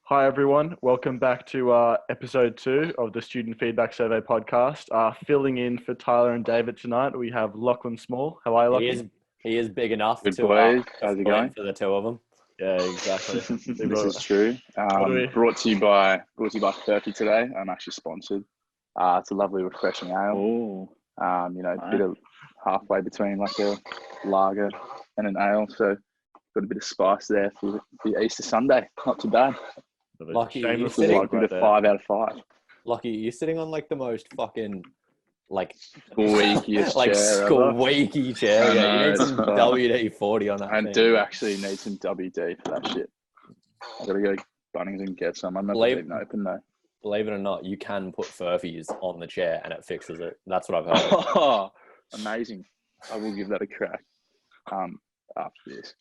Hi everyone, welcome back to episode 2 of the Student Feedback Survey podcast. Filling in for Tyler and David tonight, we have Lachlan Small. How are you, Lachlan? He is big enough Good to boys. How's it going? for the two of them. Yeah, exactly. This is true. Brought to you by Turkey today. I'm actually sponsored. It's a lovely, refreshing ale. Nice. Bit of halfway between like a lager and an ale. So got a bit of spice there for the Easter Sunday. Not too bad. Lucky, Shameless you're plug Give right it a there. 5 out of 5. Lucky, you're sitting on like the most fucking Squeakiest like chair ever. squeaky chair. I Yeah, know, you need it's some fun. WD-40 on that I thing. do actually need some WD for that shit. I gotta go Bunnings and get some. I'm not even open though. Believe it or not, you can put Furfies on the chair and it fixes it. That's what I've heard. Oh, amazing. I will give that a crack after this.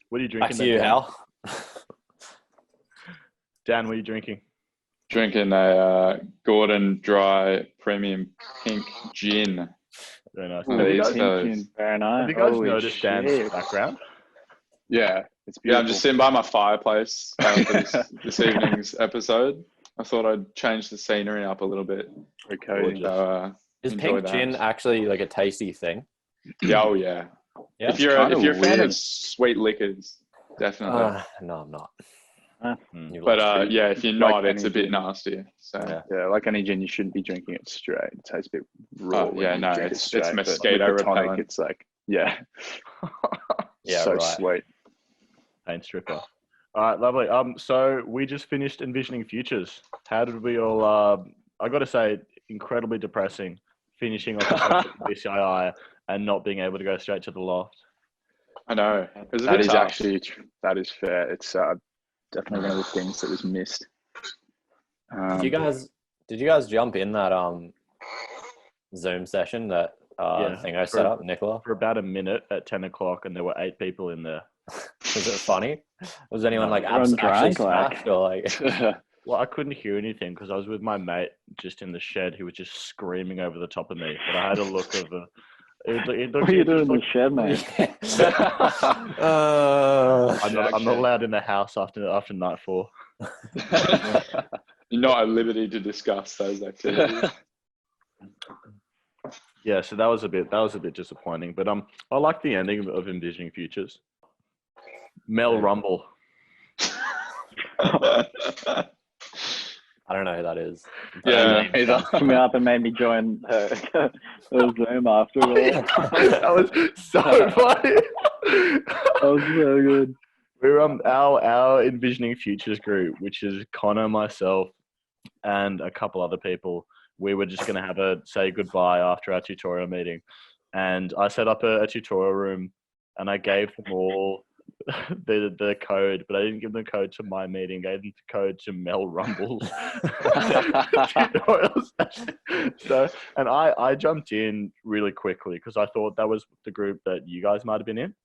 What are you drinking? Back to you, Dan? Hal. Dan, what are you drinking? Drinking a Gordon Dry Premium Pink Gin. Very nice. Ooh, Have you these guys, fellas. Very nice. have you guys Holy noticed shit. Dan's background? Yeah, it's Yeah, beautiful. I'm just sitting by my fireplace for this evening's episode. I thought I'd change the scenery up a little bit. Okay. So, Is enjoy pink that. gin actually like a tasty thing? Yeah, oh yeah. Yeah. If you're kinda a fan weird. of sweet liquors, definitely. No, I'm not. Mm. You But look- yeah, if you're Like not, it's a any bit gin. nastier. So Yeah. Yeah, like any gin, you shouldn't be drinking it straight. It tastes a bit raw. Oh, when yeah, you no, drink it it's straight, but mosquito with the tonic, repellent. it's like, yeah, Yeah, so right. sweet. Paint stripper. All right, lovely. So we just finished Envisioning Futures. How did we all? I got to say, incredibly depressing. Finishing off the BCII and not being able to go straight to the Loft. I know. It was a That bit is tough. actually that is fair. It's definitely one of the things that was missed. Did you guys jump in that Zoom session that thing I set up, Nicola? For about a minute at 10 o'clock, and there were 8 people in there. Was it funny? Was anyone No, like everyone actually drank, like- smashed or like? Well, I couldn't hear anything because I was with my mate just in the shed who was just screaming over the top of me. But I had a look of the. What are you doing in the shed, mate? I'm not allowed in the house after nightfall. You're not at liberty to discuss those activities. Yeah, so that was a bit disappointing. But I like the ending of Envisioning Futures. Mel Rumble. I don't know who that is. Yeah. Either Come me up and made me join the Zoom after all. That was so funny. That was so good. We're our Envisioning Futures group, which is Conor, myself, and a couple other people. We were just going to have a say goodbye after our tutorial meeting, and I set up a tutorial room, and I gave them all the code, but I didn't give them the code to my meeting. I gave them the code to Mel Rumble's tutorial session. So, and I jumped in really quickly because I thought that was the group that you guys might have been in.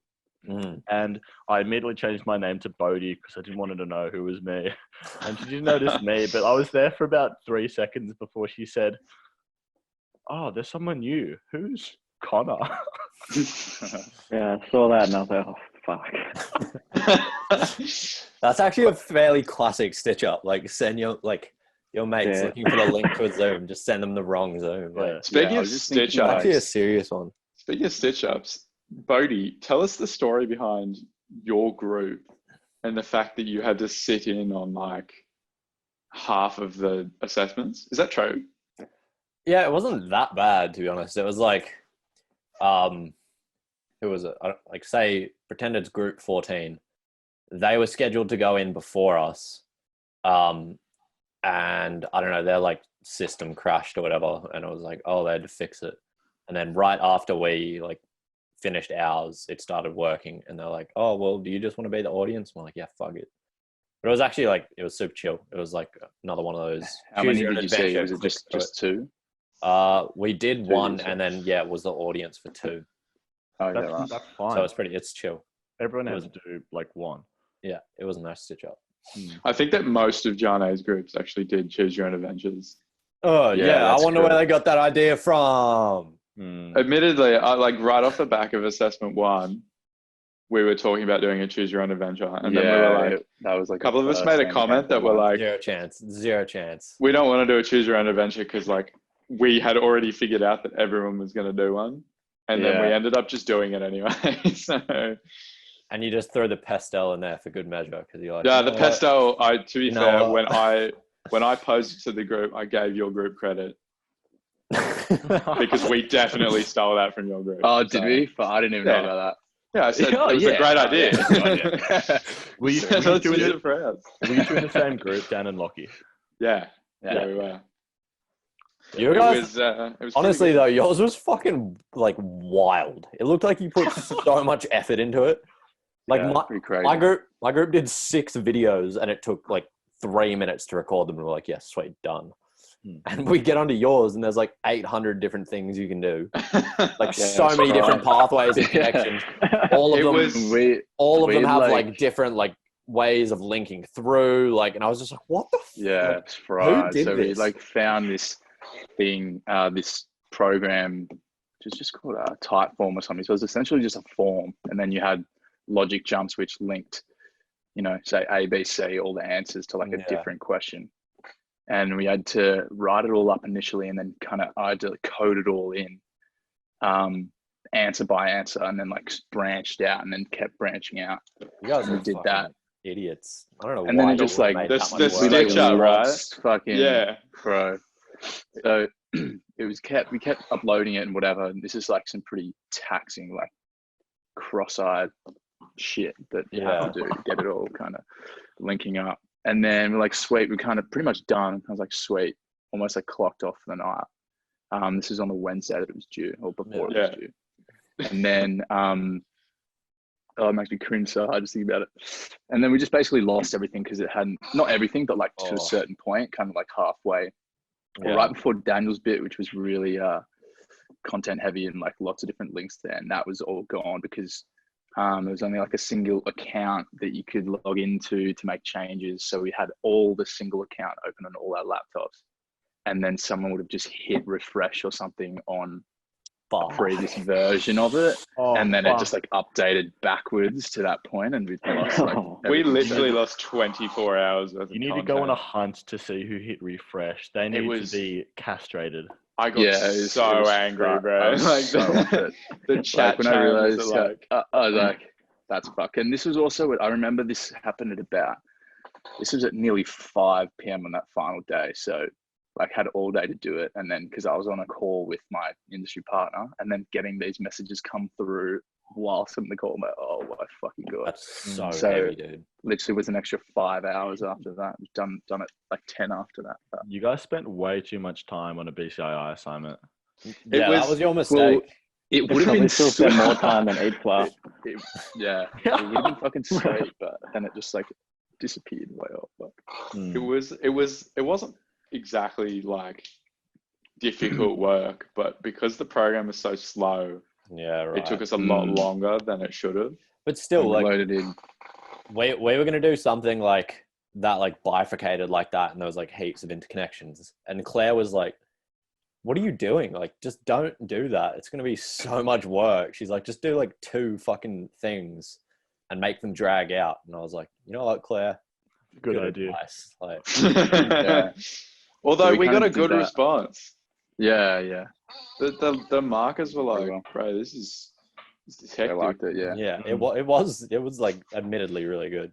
Mm. And I immediately changed my name to Bodhi because I didn't want her to know who was me. And she didn't notice me, but I was there for about 3 seconds before she said, "Oh, there's someone new. Who's Conor?" Yeah, I saw that and I was like, oh, fuck. That's actually a fairly classic stitch up. Like send your mates Yeah. looking for the link to a Zoom, just send them the wrong Zoom. Like, Yeah. Speaking I of was just stitch thinking, like, actually a ups, serious one. speaking of stitch ups, Bodhi, tell us the story behind your group and the fact that you had to sit in on like half of the assessments. Is that true? Yeah, it wasn't that bad to be honest. It was like, who was it? Like say, pretend it's group 14. They were scheduled to go in before us, and I don't know, their like system crashed or whatever, and it was like, oh, they had to fix it. And then right after we like finished ours, it started working, and they're like, oh, well, do you just want to be the audience? And we're like, yeah, fuck it. But it was actually like, it was super chill. It was like another one of those. How choose many your did own you see? adventure, Was it click through just 2? We did Two, one, so- and then it was the audience for 2. Oh, yeah, That's, right. that's fine. So it's chill. Everyone has to do like one. Yeah, it was a nice stitch up. I think that most of Janae's groups actually did choose your own adventures. Oh Yeah, yeah, I that's wonder good. where they got that idea from. Hmm. Admittedly, I like right off the back of assessment 1, we were talking about doing a choose your own adventure, and then we were like, that was like a couple of us made a comment that were like, zero chance. we don't want to do a choose your own adventure because like we had already figured out that everyone was going to do one, and then we ended up just doing it anyway. So. And you just throw the pastel in there for good measure because you're like, yeah, the pastel. To be fair, what? when I posted to the group, I gave your group credit because we definitely stole that from your group. Oh, did we? But I didn't even know about that. Yeah, I said it was a great idea. Were you two in the same group, Dan and Lockie? Yeah, we were. You guys, it was honestly though, yours was fucking like wild. It looked like you put so much effort into it. Like my group did 6 videos and it took like 3 minutes to record them. And we're like, yes, sweet, done. And we get onto yours and there's like 800 different things you can do. Like so many different pathways and connections. All of them have like different like ways of linking through. Like, and I was just like, what the fuck? Yeah, it's right. Who did so this? we like found this thing, this program, which is just called a Typeform or something. So it was essentially just a form, and then you had logic jumps which linked, say A, B, C, all the answers to like a different question. And we had to write it all up initially, and then I had to code it all in, answer by answer, and then like branched out, and then kept branching out. You guys did that. Idiots. I don't know. And why then it just like the stitch up, right? Fucking pro. So we kept uploading it and whatever. And this is like some pretty taxing, like cross-eyed shit that you have to do to get it all kind of linking up. And then we're like, sweet, we're kind of pretty much done. I was like, sweet, almost like clocked off for the night. This is on the Wednesday that it was due, or before it was due. And then, it makes me cringe so hard just thinking about it. And then we just basically lost everything because it hadn't, not everything, but like to a certain point, kind of like halfway, or right before Daniel's bit, which was really content heavy and like lots of different links there. And that was all gone because there was only like a single account that you could log into to make changes. So we had all the single account open on all our laptops. And then someone would have just hit refresh or something on a previous version of it. And then it just like updated backwards to that point. And we lost like... we literally lost 24 hours worth of You need to go on a hunt to see who hit refresh. They need to be castrated. I got so angry, bro. Like the chat when I realized, I was like, that's fuck. And this was also, I remember this happened this was at nearly 5 p.m. on that final day. So like had all day to do it. And then, cause I was on a call with my industry partner, and then getting these messages come through whilst on the call, I'm like, oh my fucking God. That's so heavy, dude. Literally was an extra 5 hours after that. Done it like 10 after that. But you guys spent way too much time on a BCII assignment. That was your mistake. Well, it would have been still spent more time than 8 class. It would have been fucking sweet, but then it just like disappeared way off. But it wasn't exactly like difficult work, but because the program is so slow, it took us a lot longer than it should have. But still, like loaded in. we were gonna do something like that, like bifurcated like that, and there was like heaps of interconnections. And Claire was like, "What are you doing? Like, just don't do that. It's gonna be so much work." She's like, "Just do like 2 fucking things and make them drag out." And I was like, "You know what, Claire? Good idea." Advice. Like, Although So we got a did good that. response. Yeah. The markers were like, bro, this is hectic. I liked it, yeah. yeah, it was like admittedly really good.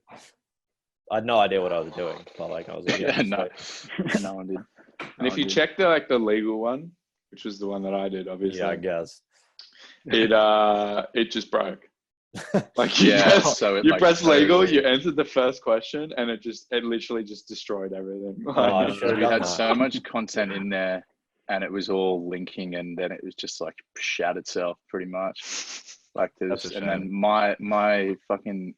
I had no idea what I was doing, but like I was like, No one did. And if you check the legal one, which was the one that I did, obviously, I guess it just broke. Like you press legal, you entered the first question, and it literally just destroyed everything. So we had so much content in there, and it was all linking, and then it was just like shat itself pretty much. Like this, and then my fucking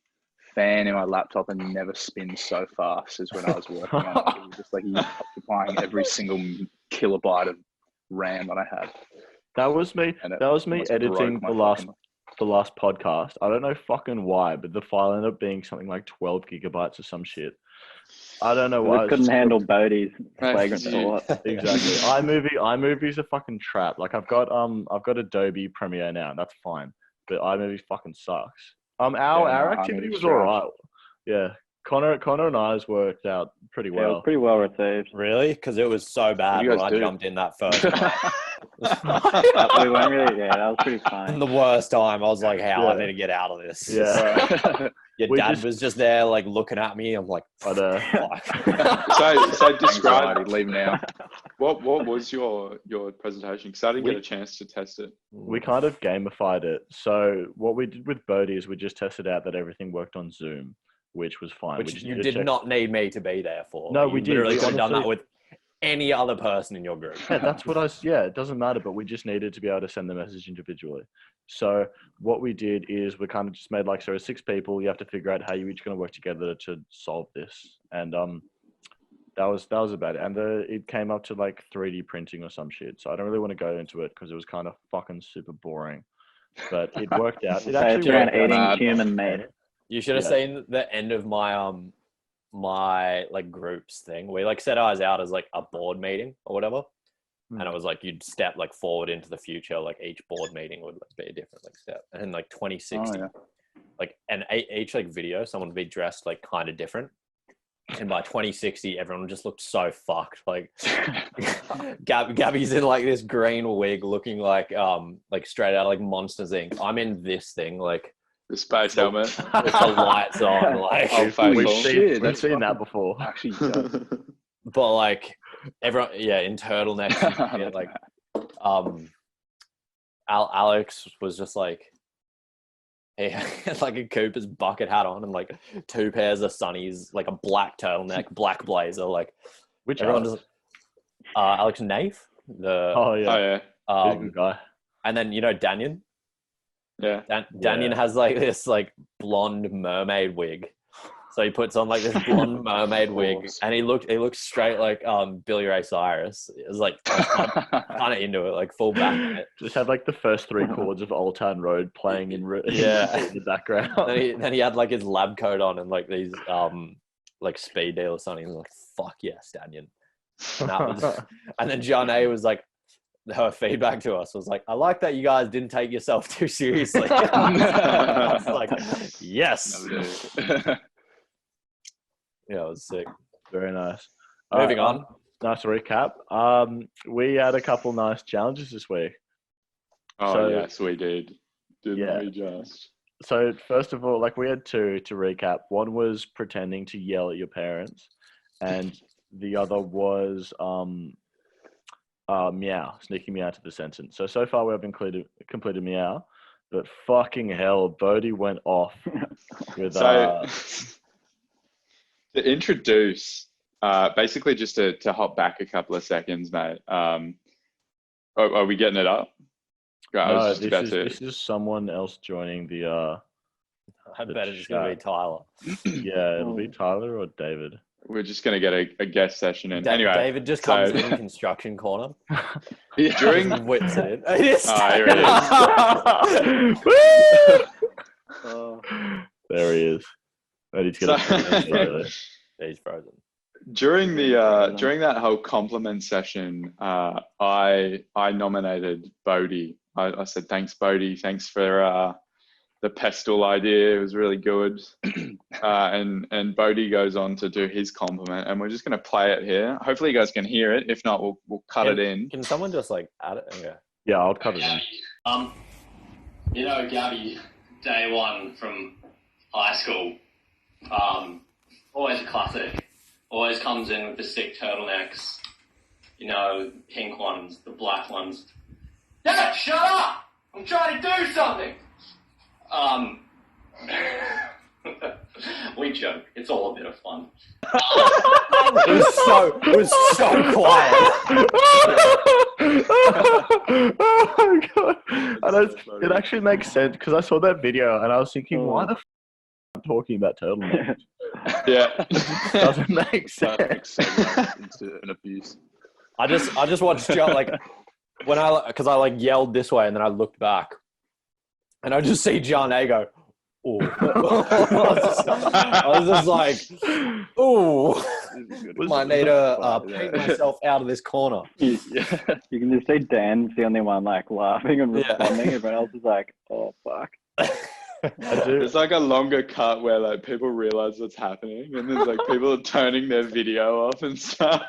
fan in my laptop and never spins so fast as when I was working on it. It was just like occupying every single kilobyte of RAM that I had. That was me. That was me editing the last podcast. I don't know fucking why, but the file ended up being something like 12 gigabytes or some shit. I don't know why. We couldn't handle Bodhi's flagrant thought. Exactly. iMovie's a fucking trap. Like I've got Adobe Premiere now. That's fine, but iMovie fucking sucks. Our I activity mean, was it's all trash. right. Yeah, Connor and I's worked out pretty Yeah, it was well. pretty well received. Really? Because it was so bad you when guys I do? jumped in that first time. We weren't really, yeah, that was pretty funny. The worst time. I was like, hey, I Yeah. need to get out of this. Yeah. Your We dad just- was just there, like, looking at me. I'm like, But fuck. So describe Anxiety, leave now. what was your presentation? Because I didn't get We- a chance to test it. we kind of gamified it. So what we did with Bodhi is we just tested out that everything worked on Zoom, which was fine. We Which just you needed to did check- not need me to be there for. No, You we did. literally We could have done that honestly- with any other person in your group. Yeah, that's what it doesn't matter, but we just needed to be able to send the message individually. So what we did is we kind of just made like, so 6 people, you have to figure out how you're each going to work together to solve this. And that was about it. And it came up to like 3D printing or some shit. So I don't really want to go into it because it was kind of fucking super boring, but it worked out. It So actually it's around worked out. eating mad. human meat. You should have Yeah. seen the end of my my like groups thing. We like set ours out as like a board meeting or whatever. And it was like you'd step like forward into the future, like each board meeting would like, be a different like step. And in like 2060, like and each like video, someone would be dressed like kind of different. And by 2060, everyone just looked so fucked. Like Gabby's in like this green wig, looking like straight out of like Monsters Inc. I'm in this thing, like The space helmet. with the lights on, like. Oh, faithful. We've seen that before. Actually, does. But like everyone, yeah, in turtlenecks, and shit, like Alex was just like, he had like a Cooper's bucket hat on and like 2 pairs of sunnies, like a black turtleneck, black blazer, like Which everyone Alex? just Alex Naif, the Oh yeah, Oh yeah. he's a good guy. and then you know Danyan. Yeah. Danyan Yeah. has like this like blonde mermaid wig. So he puts on like this blonde mermaid wig, course. and he looked straight like Billy Ray Cyrus. It was like kind of into it, like full back in it. Just had like the first 3 chords of Old Town Road playing in Yeah. in the background. Then he had like his lab coat on and like these like speed deal or something. He was like, "Fuck yes, Danyan." And, that was, and then John A was like, her feedback to us was like, "I like that you guys didn't take yourself too seriously." I was like, yes. Never do. Yeah, it was sick. Very nice. Moving Alright, on. Nice recap. We had a couple nice challenges this week. Oh So- yes, we did. Didn't Yeah. we just? So first of all, like we had 2 to recap. One was pretending to yell at your parents, and the other was meow, sneaking meow to the sentence. So far we have completed meow, but fucking hell, Bodhi went off with So to introduce, basically just to hop back a couple of seconds, mate. Are we getting it up? I was no, just about to. this is someone else joining the I bet it's gonna be Tyler. yeah, it'll be Tyler or David. We're just going to get a guest session in. Anyway, David just comes in construction corner. during Just whips it in. It is. Here it There he is. And he's gonna So- He's frozen. during that whole compliment session, I nominated Bodhi. I said, "Thanks, Bodhi. Thanks for the pestle idea. It was really good." And Bodhi goes on to do his compliment, and we're just going to play it here. Hopefully, you guys can hear it. If not, we'll cut it in. Can someone just like add it? Okay. yeah, I'll cut it in. You know, Gabby, day one from high school, always a classic. Always comes in with the sick turtlenecks, you know, pink ones, the black ones. Dad, shut up! I'm trying to do something! We joke. It's all a bit of fun. It was so quiet. Oh my god! And it actually makes sense because I saw that video and I was thinking, why the f I'm talking about turtlenecks? Yeah. Doesn't make sense. Perfect segue into an abuse. I just watched Joe like when because I like yelled this way and then I looked back and I just see John A go, "Ooh." I was just like, "Ooh, might need to paint myself out of this corner." You can just see Dan's the only one like laughing and Yeah. responding. Everyone else is like, "Oh fuck." I do. It's like a longer cut where like people realize what's happening, and there's like people turning their video off and stuff.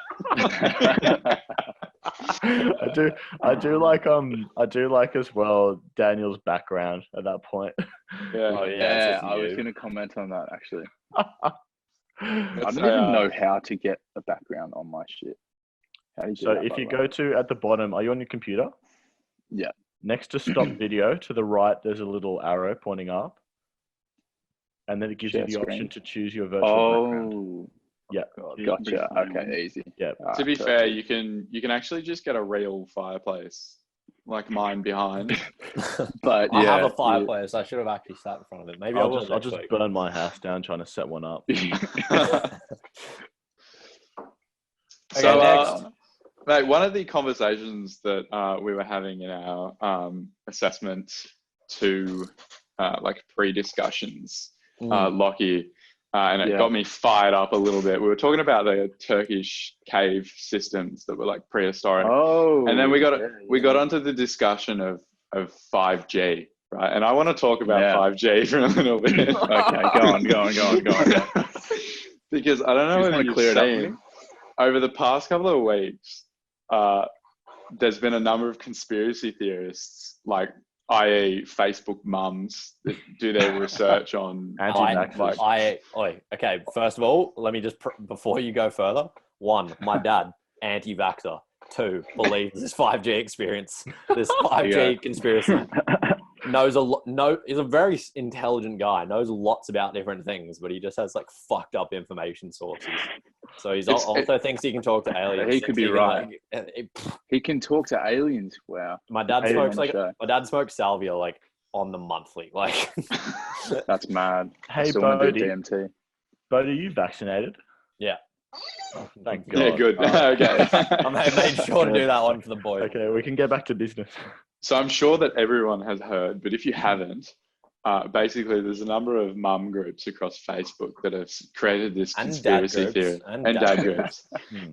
I do like as well Daniel's background at that point. Yeah. Oh, yeah, Yeah, it's just I was you. going to comment on that actually. It's, I don't even know how to get a background on my shit. How do you do So that, if by you the way? go to at the bottom, are you on your computer? Yeah. Next to stop video, to the right, there's a little arrow pointing up. And then it gives Share you the option screen. to choose your virtual background. Oh, Yeah. God, You can be gotcha. funny, Okay, man. easy. Yeah. To be Alright, fair, perfect. you can actually just get a real fireplace like mine behind. But I have yeah, a fireplace. I should have actually sat in front of it. Maybe I'll will just next week. burn my house down trying to set one up. So, next. mate, one of the conversations that we were having in our assessment to like pre-discussions, Lockie, and it Yeah. got me fired up a little bit. We were talking about the Turkish cave systems that were like prehistoric, Oh, and then we got yeah. onto the discussion of 5G, right? And I want to talk about Yeah. 5G for a little bit. Okay, go on. Because I don't know You just whether wanna you've clear it up for seen me? over the past couple of weeks, there's been a number of conspiracy theorists, like i.e. Facebook mums, that do their research on Anti-vaxxers. Okay, first of all, let me just, before you go further, 1, my dad, anti-vaxxer. 2, believes this 5G experience, this 5G conspiracy. Knows is a very intelligent guy, knows lots about different things, but he just has like fucked up information sources. So he's also thinks he can talk to aliens. He could be right. He can talk to aliens. Wow. My dad Hey, smokes on the show. my dad smokes salvia like on the monthly. Like That's mad. I Hey, still want to do Bodhi. DMT. Bodhi, are you vaccinated? Yeah. Oh, thank God. Yeah, good. Okay. I made sure to do that one for the boys. Okay, we can get back to business. So I'm sure that everyone has heard, but if you haven't, basically there's a number of mum groups across Facebook that have created this And conspiracy dad theory, groups. And and dad dad groups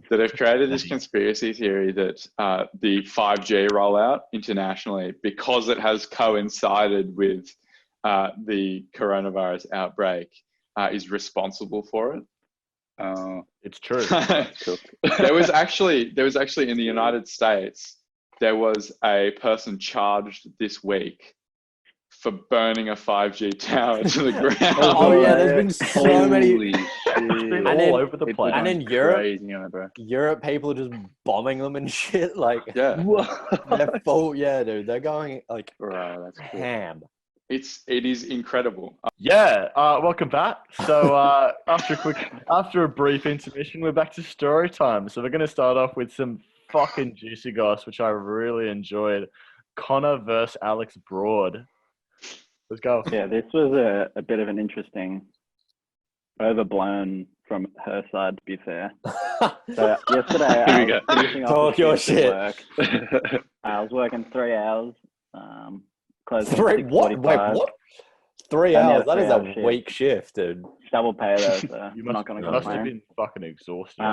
that have created this conspiracy theory that the 5G rollout internationally, because it has coincided with the coronavirus outbreak, is responsible for it. It's true. Cool. There was actually in the United States, there was a person charged this week for burning a 5G tower to the ground. Oh yeah, there's been so many. Holy shit. And all then- over the People are place. And going in Europe- crazy on it, bro. Europe people are just bombing them and shit. Like Yeah, they're full. Yeah, dude, they're going like Bro, that's cool. ham. it is incredible. Yeah, welcome back. So after a brief intermission, we're back to story time. So we're going to start off with some fucking juicy goss, which I really enjoyed. Conor versus Alex Broad. Let's go. Yeah, this was a bit of an interesting, overblown from her side, to be fair. So yesterday, Here I we go. was finishing off Talk the your shift at shit. work. I was working 3 hours. Closed at 3 what? Wait, 6:45. what? 3 And yeah, hours. That is 3-hour a shift. weak shift, dude. Double pay though, so You I'm not going to must have complain. been fucking exhausted.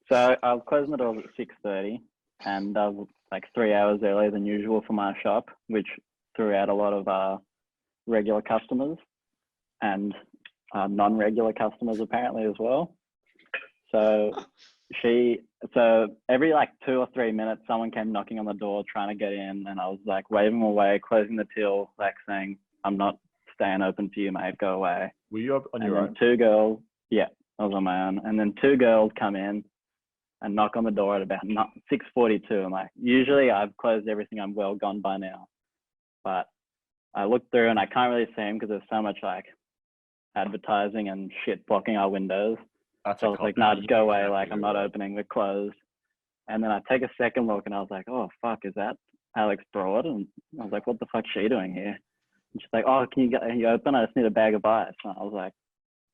So I was closing the doors at 6:30, and I was like 3 hours earlier than usual for my shop, which threw out a lot of regular customers and non-regular customers apparently as well. So every like 2 or 3 minutes, someone came knocking on the door trying to get in, and I was like waving away, closing the till, like saying, "I'm not staying open for you, mate. Go away." Were you up on And your then own? 2 girls, yeah, I was on my own. And then 2 girls come in and knock on the door at about 6:42. I'm like, usually I've closed everything. I'm well gone by now. But I looked through and I can't really see them because there's so much like advertising and shit blocking our windows. That's So I a was like, cop nah, out. just go away. Like, I'm not opening. We're closed. And then I take a second look and I was like, oh, fuck, is that Alex Broad? And I was like, what the fuck's she doing here? And she's like, oh, can you open? I just need a bag of ice. And I was like,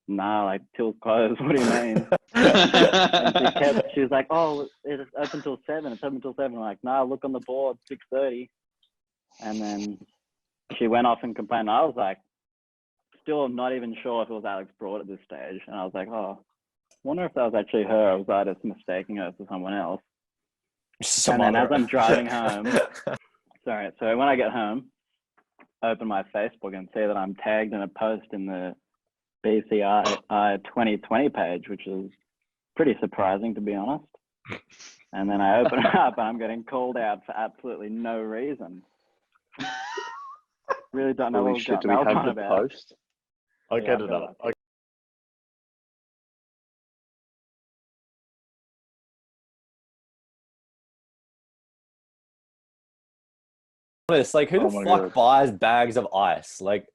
nah, like, till's closed. What do you mean? And she was like, oh, it's open till 7. It's open till 7. I'm like, nah, look on the board, 6:30. And then she went off and complained. I was like, still not even sure if it was Alex Broad at this stage. And I was like, oh, wonder if that was actually her, or was I just mistaking her for someone else? And then as I'm driving home, so when I get home, open my Facebook and see that I'm tagged in a post in the BCII 2020 page, which is pretty surprising, to be honest. And then I open it up and I'm getting called out for absolutely no reason. Really don't know Holy what shit, do I we was have on the about. post? I'll Yeah, get I've it got up. Honest, like, who Oh the my fuck God. buys bags of ice? Like,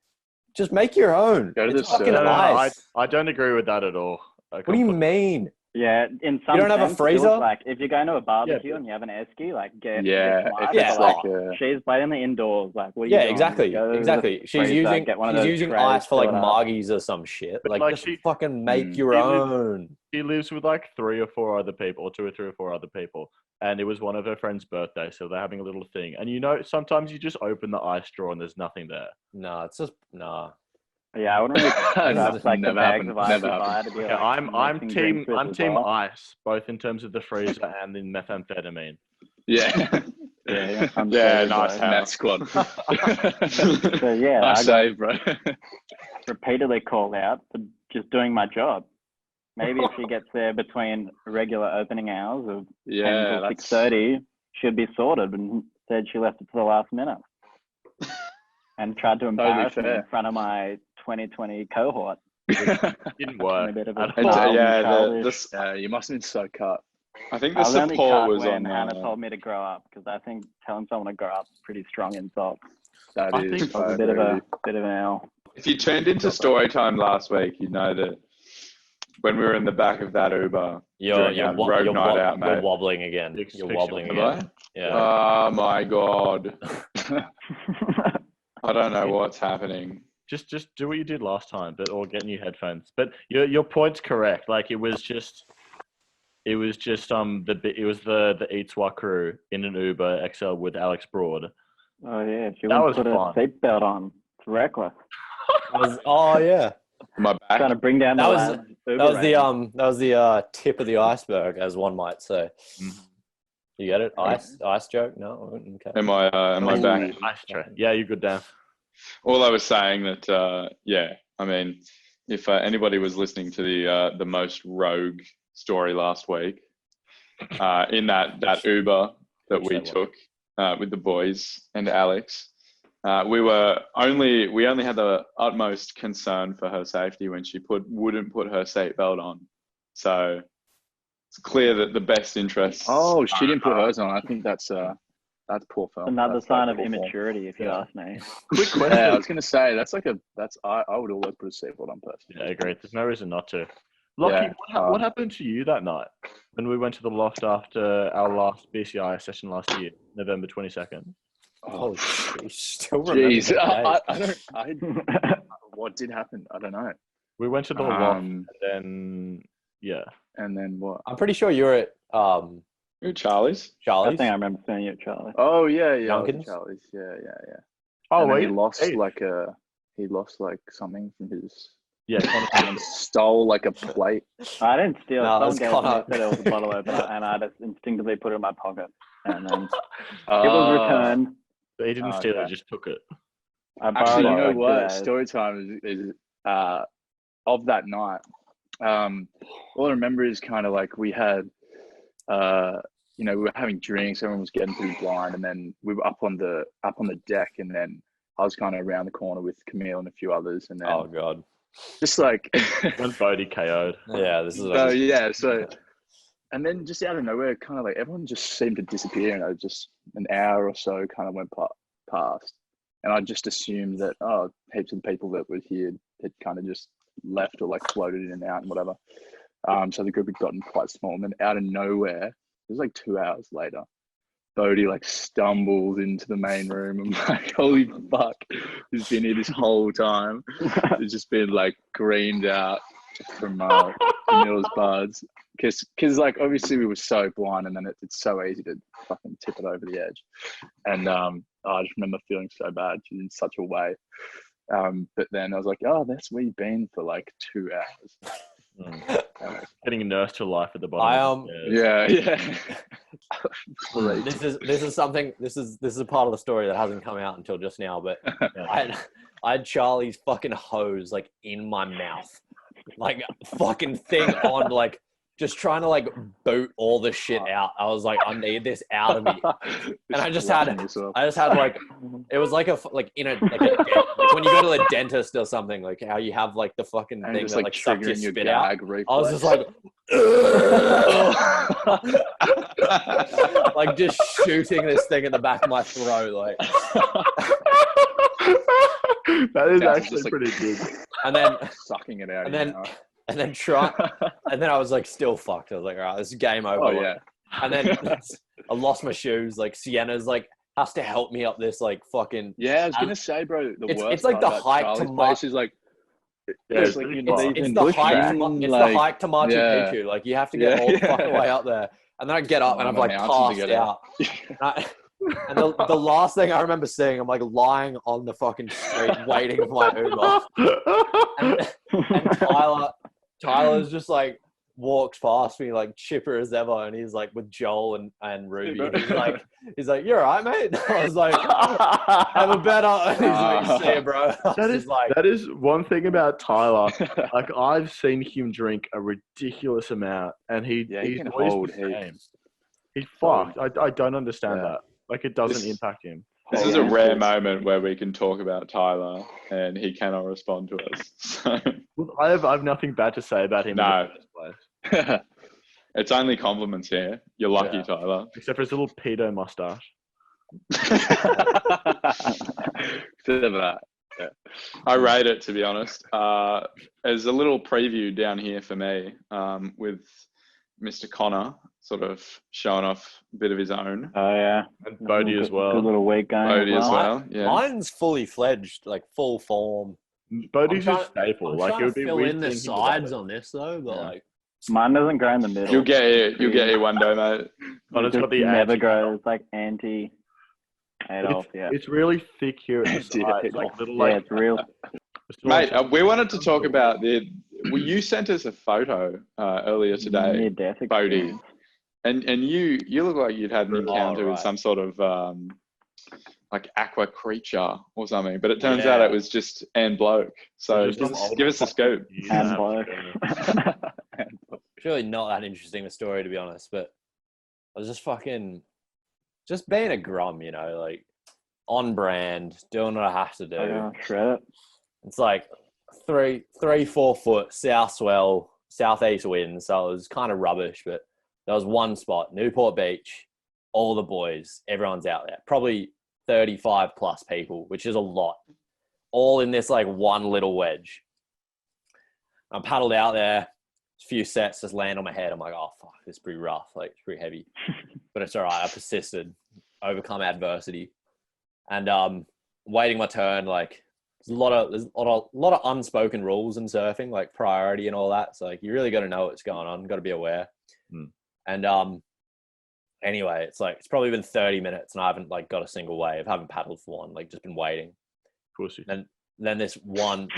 just make your own. Go to It's the fucking server. ice. I don't agree with that at all. What do you mean? Yeah, in some You don't have a sense, it feels freezer? like if you're going to a barbecue but- and you have an esky, like get Yeah, some ice. if Yeah, it's but, like a, she's playing the indoors. Like, what are you Yeah, doing? exactly, Go to the exactly. She's freezer, get one of those using trays, ice for like fill it up. margies or some shit. But, Like, like, just she- fucking make your she lives- own. She lives with like 3 or 4 other people, or 2 or 3 or 4 other people, and it was one of her friend's birthday, so they're having a little thing. And you know, sometimes you just open the ice drawer and there's nothing there. Nah, it's just nah. Yeah, I wouldn't really trust like the Never bags happened, of ice never you buy happened. to be Okay, like I'm mixing team drinks with I'm as team well. ice, both in terms of the freezer and in methamphetamine. yeah. Yeah, I'm Yeah, sorry, nice bro. In that squad. So yeah, Nice I got save, bro. repeatedly called out for just doing my job. Maybe if she gets there between regular opening hours of 10 Yeah, till that's 6:30, she'd be sorted. But instead, she left it to the last minute and tried to embarrass me in fair. front of my 2020 cohort. Didn't work. A bit of at a all. child yeah, and childish. this You must have been so cut. I think I the was only support cut was when on. Hannah told me to grow up, because I think telling someone to grow up is pretty strong insult. That I is. think It was I a bit of agree with bit of an L. If you tuned into story time last week, you know that when we were in the back of that Uber, You're During our road night out, you're mate. wobbling again. Fix You're your wobbling you. again. Have Yeah. Oh my god, I? I don't know what's happening. Just do what you did last time, but or get new headphones. But your point's correct. Like it was just the Eatswa crew in an Uber XL with Alex Broad. Oh yeah, she That wouldn't was put fun. a seatbelt on. It's reckless. Oh yeah. My back. Trying to bring down That the was- lad's That Uber was rating. the tip of the iceberg, as one might say. Mhm. You get it? Ice joke? No. Okay. Am I Ooh, back? Nice try. Yeah, you're good, Dan. All I was saying that, yeah, I mean, if anybody was listening to the most rogue story last week, in that Uber that we took with the boys and Alex, we only had the utmost concern for her safety when she wouldn't put her seatbelt on. So it's clear that the best interests. Oh, she didn't put hers on. I think that's poor film. Another That's sign of poor form. immaturity, if you Yeah. ask me. Quick question. Yeah, I was gonna say I would always put a seatbelt on personally. Yeah, great. There's no reason not to. Lockie, Yeah, what happened to you that night when we went to the Loft after our last BCI session last year, November 22nd? Oh, You still remember Jeez, the I don't. What did happen? I don't know. We went to the Loft Um, and then, yeah. and then what? I'm pretty sure you're at Ooh, Charlie's. I Charlie's. think I remember seeing you at Charlie. Oh yeah, I was at Duncan's? Charlie's. Yeah. Oh, And then wait. he lost Hey. he lost like something from his. Yeah, Conor. And stole like a plate. I didn't steal it. No, Someone it's gave it to me, Conor. said it was a bottle opener, and I just instinctively put it in my pocket. And then it Oh. was returned. He didn't steal it, Okay. just took it. I borrowed Actually, it you know for, like, 2 what? days. Story time is of that night. All I remember is kind of like we had, we were having drinks. Everyone was getting pretty blind, and then we were up on the deck, and then I was kind of around the corner with Camille and a few others, and then Oh god. just like, When Bodhi KO'd. Yeah, this is. so yeah, so. And then just out of nowhere, kind of like everyone just seemed to disappear, and just an hour or so kind of went past. And I just assumed that, heaps of people that were here had kind of just left or like floated in and out and whatever. So the group had gotten quite small. And then out of nowhere, it was like 2 hours later, Bodhi like stumbles into the main room. I'm like, holy fuck, he's been here this whole time. He's just been like greened out from Camille's buds. Because like obviously we were so blind, and then it's so easy to fucking tip it over the edge. And I just remember feeling so bad in such a way. But then I was like, oh, that's where you've been for like 2 hours. Getting nursed to life at the bottom. of the stairs. Yeah. Operator. This is something. This is a part of the story that hasn't come out until just now. But I had Charlie's fucking hose like in my mouth, like fucking thing on, like just trying to like boot all the shit out. I was like, I need this out of me, and I just had like, it was like like when you go to the dentist or something, like how you have like the fucking And thing just that like like sucks your triggering your spit out. gag reflex. I was just like, like just shooting this thing in the back of my throat, like. That is Yeah, actually just, like, pretty good. And then sucking it out. and of then your mouth. and then and then I was like still fucked. I was like, all right, this is game over. Oh yeah. And then I lost my shoes. Like Sienna's like has to help me up this like fucking. Yeah, I was gonna say, bro. The It's worst like part the about hike to Charlie's Mar- place is like, Yeah, it's like you're not it's even the hike. pushing, It's like, the hike to Machu yeah. Picchu. Like you have to get all the fucking way up there, and then I get up and I'm the like mountain to passed get out. And the last thing I remember seeing, I'm like lying on the fucking street waiting for my Uber, and Tyler's just like walks past me like chipper as ever, and he's like with Joel and Ruby. And he's like, "You're all right, mate." I was like, "Have a better." And he's like, "See you, bro." That is one thing about Tyler. Like I've seen him drink a ridiculous amount, and he's can always hold the heat. same. He's fucked. I don't understand that. Like it doesn't impact him. This is a rare moment where we can talk about Tyler and he cannot respond to us. So, I've nothing bad to say about him. No. In the first place. it's only compliments here. You're lucky, Yeah. Tyler. Except for his little pedo mustache. Except for that. Yeah. I rate it, to be honest. As a little preview down here for me, with Mr. Conor sort of showing off a bit of his own. Oh yeah. And Bodhi as well. Good little week going. Bodhi as well. Yeah. Mine's fully fledged, like full form. Bodhi's I'm a staple. I'm Like trying it would to be fill weird in the seeing him without sides it. on this though, but Yeah. like Mine doesn't grow in the middle. You'll get here one day, mate. Conor's got the never anti- grows like anti Adolf. Yeah. It's really thick here at the sides, Adolf. like little Yeah, like. it's real. Mate, we wanted to talk about well, you sent us a photo earlier today, Near-death Bodhi. experience. And you look like you'd had an encounter with right. some sort of like aqua creature or something, but it turns out it was just Anne Bloke. So Just some old give us a scoop. And bloke. it's really not that interesting a story to be honest, but I was just being a grum, you know, like on brand, doing what I have to do. Oh, shred. It's like 4 foot south swell, southeast wind, so it was kind of rubbish, but there was one spot, Newport Beach, all the boys, everyone's out there, probably 35 plus people, which is a lot, all in this like one little wedge. I paddled out there, a few sets just land on my head. I'm like, oh fuck, this is pretty rough, like it's pretty heavy, but it's all right. I persisted, overcome adversity, and waiting my turn. Like there's a lot of unspoken rules in surfing, like priority and all that. So like you really got to know what's going on, got to be aware. And anyway, it's probably been 30 minutes and I haven't like got a single wave. Haven't paddled for one, like just been waiting. Pussy. And then this one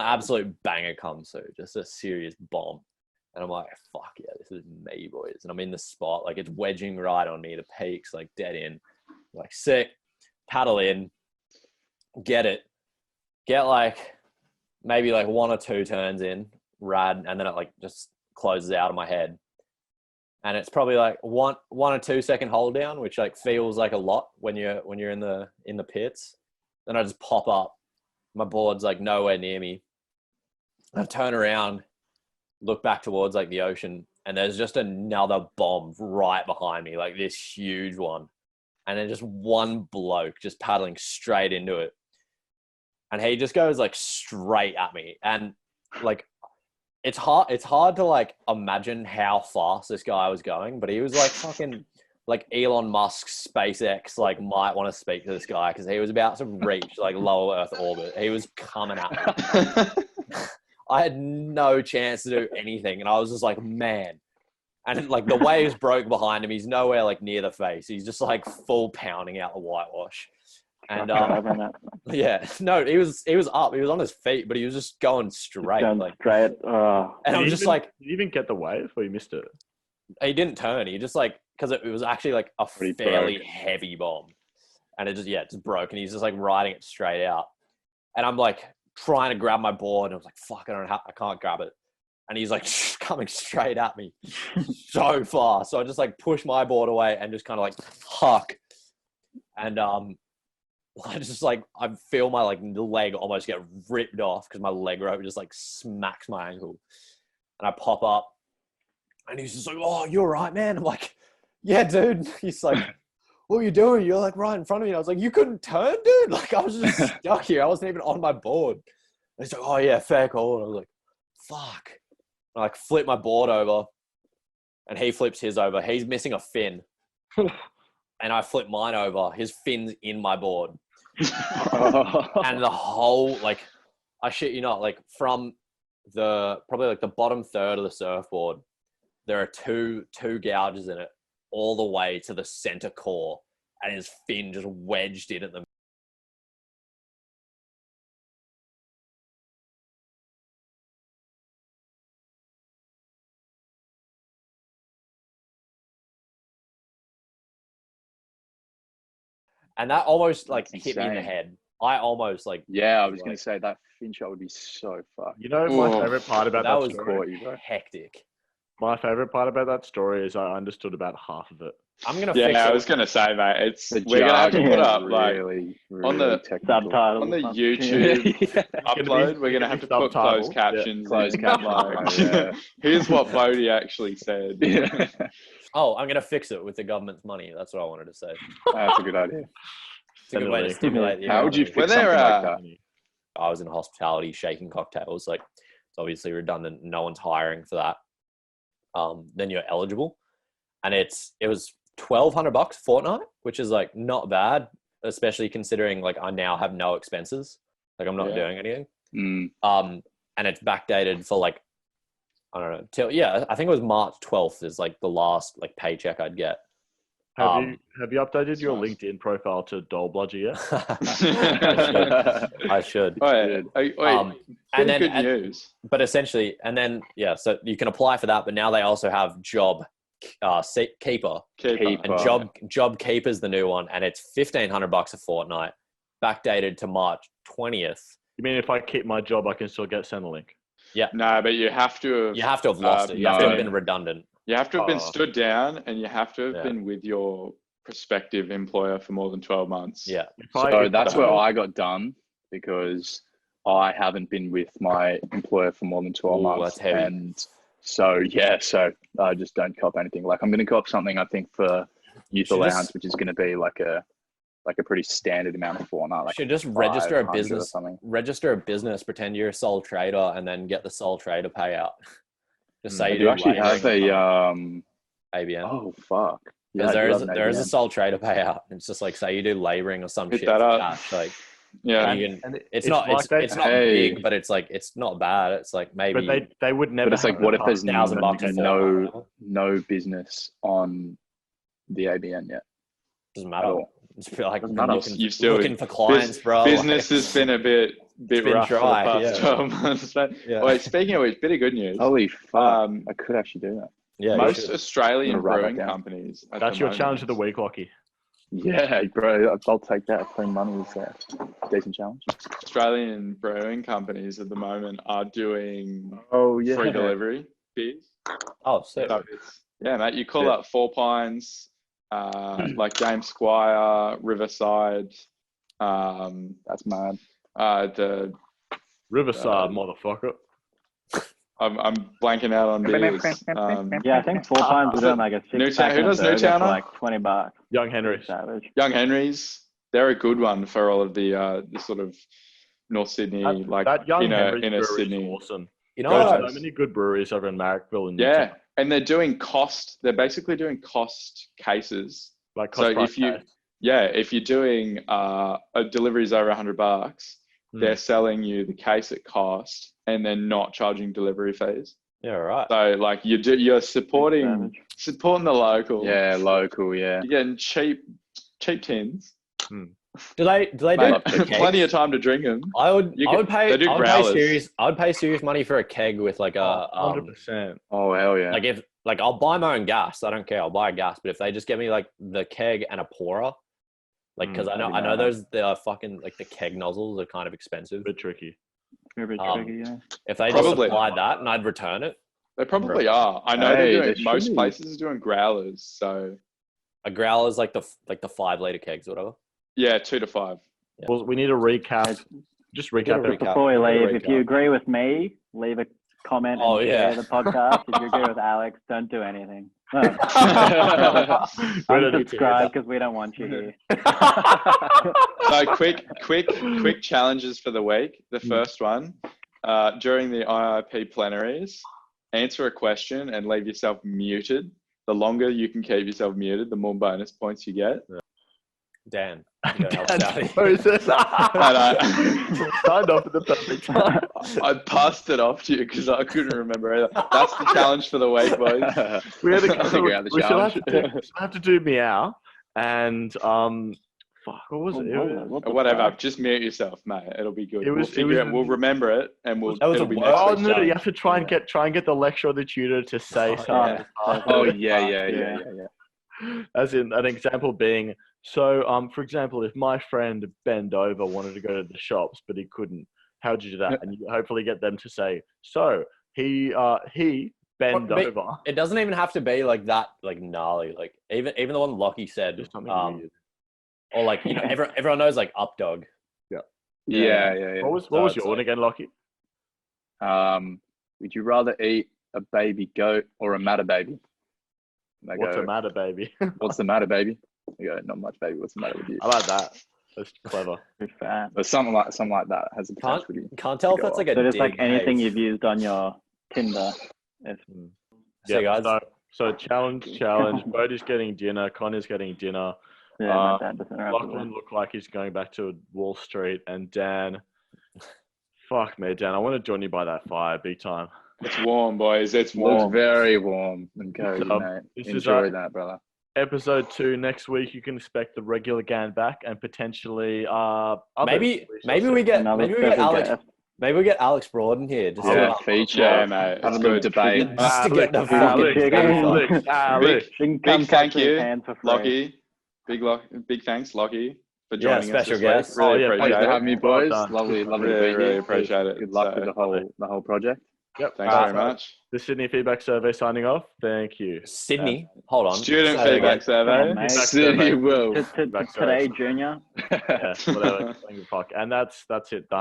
absolute banger comes through, just a serious bomb. And I'm like, fuck yeah, this is me, boys. And I'm in the spot, like it's wedging right on me, the peaks, like dead in. Like sick, paddle in, get like maybe like 1 or 2 turns in, rad, and then it like just closes out of my head. And it's probably like one or 2 second hold down, which like feels like a lot when you're in the pits. Then I just pop up. My board's like nowhere near me. I turn around, look back towards like the ocean, and there's just another bomb right behind me, like this huge one. And then just one bloke just paddling straight into it. And he just goes like straight at me. And like it's hard to like imagine how fast this guy was going, but he was like fucking like Elon Musk's SpaceX like might want to speak to this guy because he was about to reach like low Earth orbit. He was coming at me. I had no chance to do anything, and I was just like, man. And like the waves broke behind him. He's nowhere like near the face. He's just like full pounding out the whitewash. And yeah, no, he was up. He was on his feet, but he was just going straight. Straight. And I was just like, did you even get the wave or you missed it? he didn't turn. He just like because it was actually like a Pretty fairly broke. heavy bomb, and it just broke, and he's just like riding it straight out, and I'm like trying to grab my board, and I was like, fuck, I can't grab it, and he's like coming straight at me so far, so I just like push my board away and just kind of like huck, and I just like I feel my like leg almost get ripped off because my leg rope just like smacks my ankle, and I pop up, and he's just like, "Oh, you're right, man." I'm like, "Yeah, dude." He's like, "What are you doing? You're like right in front of me." And I was like, "You couldn't turn, dude." Like I was just stuck here. I wasn't even on my board. And he's like, "Oh yeah, fair call." And I was like, "Fuck." And I like flip my board over, and he flips his over. He's missing a fin. And I flip mine over. His fin's in my board. And the whole, like, I shit you not, like, from probably like the bottom third of the surfboard, there are two gouges in it all the way to the center core. And his fin just wedged in at the and that almost like That's hit me in the insane. head. I almost like Yeah, I was like, going to say that fin shot would be so fucked. You know, my Ooh. favorite part about that that was story. Caught you, bro. hectic. My favorite part about that story is I understood about half of it. I'm gonna fix Yeah, I it. was gonna say, mate. The We're gonna have to jargon put is up like really, on the- technical. Subtitles. on the or something. YouTube Yeah. upload. We're gonna have to put closed subtitles. Yeah. captions. Closed in, captions, like, yeah. Here's what Bodhi actually said. Yeah. Oh, I'm gonna fix it with the government's money. That's what I wanted to say. That's a good idea. It's a good way to stimulate the How would you economy. fix When something they're, like that? I was in hospitality, shaking cocktails. Like, it's obviously redundant. No one's hiring for that. Then you're eligible, and it was $1,200 a fortnight, which is like not bad, especially considering like I now have no expenses. Like I'm not Yeah. doing anything. Mm. And it's backdated for like I don't know till I think it was March 12th is like the last like paycheck I'd get. Have you updated your nice. LinkedIn profile to Dole Bludger yet? I should. Oh, yeah. Wait, And then good news. but essentially, and then so you can apply for that, but now they also have job keeper, Keeper. and job keeper is the new one, and it's $1,500 a fortnight, backdated to March 20th. You mean if I keep my job, I can still get Centrelink? No, but you have to have. You have to have lost it. You have to have no. been redundant. You have to have been Oh. stood down, and you have to have Yeah. been with your prospective employer for more than 12 months. Yeah. So that's where I got done because I haven't been with my employer for more than 12 Ooh, months. that's heavy. And so I just don't cop anything. Like I'm going to cop something, I think, for youth Should allowance, just- which is going to be like a pretty standard amount of fortnight. Like Should just register a 500 or business. something. Register a business. Pretend you're a sole trader, and then get the sole trader payout. Just say I you do do actually have labouring a ABN. oh fuck. Because I do have an there is a ABN. sole trader payout. It's just like say you do labouring or some Hit shit that for up. cash. Like Yeah. you can, And it's not like they- it's not Hey. big, but it's like it's not bad. It's like maybe But they would never. But it's like, have what the if there's $1,000 a no fortnight. no business on the ABN yet? Doesn't At matter. all? It's like Doesn't matter. You've still looking for clients, bro. Business has been a bit been rough dry, for the past yeah. 12 months. But, Yeah. Wait, speaking of which, bit of good news. Holy fuck! Um, I could actually do that. Yeah, you Most should. Australian I'm gonna write that brewing down. companies. at That's the your moment- challenge of the week, Lockie. Yeah, bro, I'll take that. Clean money is a decent challenge. Australian brewing companies at the moment are doing Oh yeah, free delivery fees. Oh, sick. So yeah, mate, you call Yeah. up Four Pines, like James Squire, Riverside, That's mad. the Riverside, motherfucker. I'm blanking out on beers. Yeah, I think 4 times we're doing like a Newtown- 6-pack who and a does burger Newtowner? for like $20. Young Henry's. Savage. Young Henry's, they're a good one for all of the sort of North Sydney, like That Young inner Henry's brewery Sydney. is awesome. You know There's what? so many good breweries over in Marrickville and Yeah, Newtown. and they're doing cost. They're basically doing cost cases. Like So cost price if you, case. if you're doing a deliveries over $100, they're selling you the case at cost, and they're not charging delivery fees. Yeah, right. So like you're supporting the local. Yeah, local. Yeah. You're getting cheap tins. Do they do Mate, kegs? plenty of time to drink them. I would pay they do growlers. serious money for a keg with like a 100%. Oh hell yeah. like if like I'll buy my own gas. I don't care. I'll buy a gas. But if they just get me like the keg and a pourer, like because I know those the fucking like the keg nozzles are kind of expensive. A bit tricky. A bit tricky, yeah. If they Probably. just supplied that and I'd return it. They probably are. I know Hey, they're they doing. Most should be. places are doing growlers. So A growler is like the 5-liter kegs or whatever. yeah, 2 to 5. Yeah. Well, we need a recap. Just recap Get a everything. recap. Before we leave, Great if you job. agree with me, leave a comment and share the podcast. If you agree with Alex, don't do anything. No. Unsubscribe because we don't want you here. So quick challenges for the week. The first one, during the IIP plenaries, answer a question and leave yourself muted. The longer you can keep yourself muted, the more bonus points you get. Dan. You gotta help us out here. Moses. Signed off at the perfect time. I passed it off to you because I couldn't remember either. That's the challenge for the week, boys. We had to Figure out the we still have challenge. to do meow and fuck, what was it? What the Whatever, fuck? just mute yourself, mate. It'll be good. It was- We'll remember it, and we'll. That was it'll a be word. next Oh week's no, you challenge. have to try and get the lecturer or the tutor to say something. Oh yeah. As in an example being, so for example, if my friend bend over wanted to go to the shops but he couldn't, how'd you do that? And you hopefully get them to say, so he bend But over. It doesn't even have to be like that, like gnarly. Like even the one Lockie said, Just something weird. or like everyone knows like up dog. Yeah. What was So your it's one like- again, Lockie? Would you rather eat a baby goat or a matter baby? They What's go, the matter, baby? What's the matter, baby? You go, not much, baby. What's the matter with you? I like that. That's clever. Good fan. But something like that has the potential to be. Can't tell if Go that's like a So just like dig, anything hey. you've used on your Tinder. It's So guys, So challenge. Bodhi's getting dinner. Connor's getting dinner. my dad doesn't remember. Lachlan looked like he's going back to Wall Street, and Dan. Fuck me, Dan. I want to join you by that fire, big time. It's warm, boys. It's Looks warm. very warm and cozy, So, mate. this is Enjoy our- that, brother. Episode 2 next week. You can expect the regular Gan back and potentially other maybe resources. we get Another maybe we get special Alex. guest. Maybe we get Alex Broad in here. Just Yeah, to- feature. Yeah, mate. Have a It's little good. debate. Just to get the Alex, fucking Alex, Alex. You can come Big touch thank his you, hand for free. Lockie. Big thanks, Lockie, for Yeah, joining us special this guest. week. Really Oh, yeah, appreciate Thanks for it. having me, Well boys. done. Lovely to Really, be really here. appreciate it. Good luck with So, the whole project. Yep. Thanks very much. The Sydney Feedback Survey signing off. Thank you. Sydney. Hold on. Student Say that feedback again. survey. Yeah, mate. City will. Today, Junior. Yeah, whatever. Fuck. And that's it. Done.